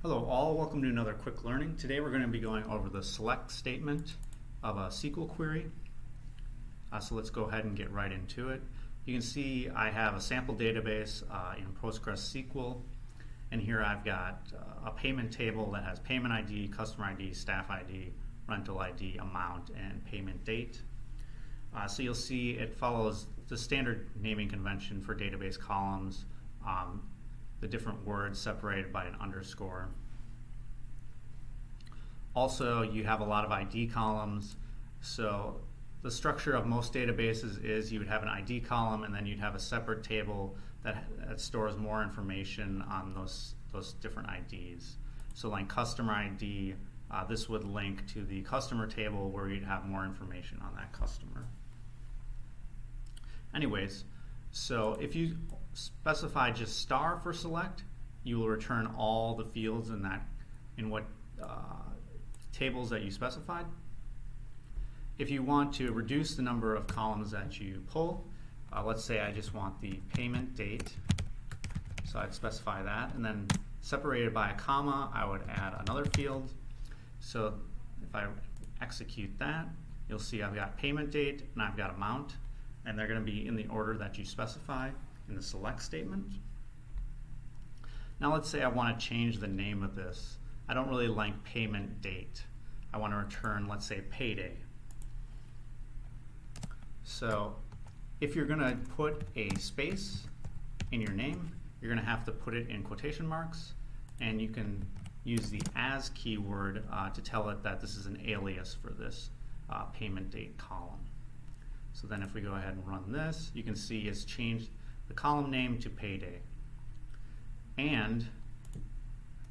Hello all, welcome to another quick learning. Today we're going to be going over the select statement of a SQL query. So let's go ahead and get right into it. You can see I have a sample database in PostgreSQL, and here I've got a payment table that has payment ID, customer ID, staff ID, rental ID, amount, and payment date. So you'll see it follows the standard naming convention for database columns, the different words separated by an underscore. Also, you have a lot of ID columns. So the structure of most databases is you would have an ID column and then you'd have a separate table that stores more information on those different IDs. So like customer ID, this would link to the customer table where you'd have more information on that customer. Anyways, so if you specify just star for select, you will return all the fields in what tables that you specified. If you want to reduce the number of columns that you pull, let's say I just want the payment date, so I'd specify that, and then separated by a comma, I would add another field. So if I execute that, you'll see I've got payment date and I've got amount, and they're going to be in the order that you specify in the select statement. Now let's say I want to change the name of this. I don't really like payment date. I want to return, let's say, payday. So if you're going to put a space in your name, you're going to have to put it in quotation marks, and you can use the as keyword to tell it that this is an alias for this payment date column. So then if we go ahead and run this, you can see it's changed the column name to payday. And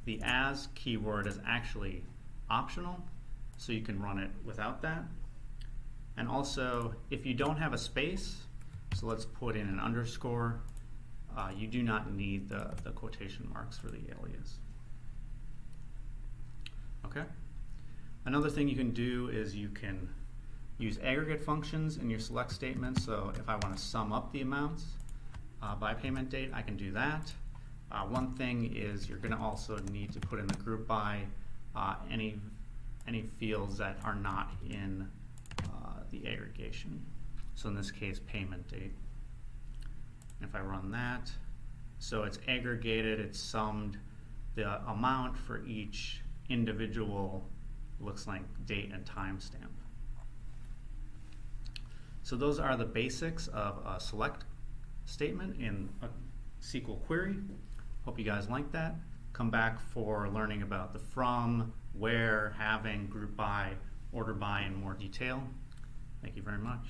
the as keyword is actually optional, so you can run it without that. And also, if you don't have a space, so let's put in an underscore, you do not need the quotation marks for the alias. Okay? Another thing you can do is you can use aggregate functions in your select statement. So if I want to sum up the amounts by payment date, I can do that. One thing is you're going to also need to put in the group by any fields that are not in the aggregation. So in this case, payment date. If I run that, so it's aggregated, it's summed the amount for each individual, looks like date and timestamp. So those are the basics of a select statement in a SQL query. Hope you guys like that. Come back for learning about the from, where, having, group by, order by in more detail. Thank you very much.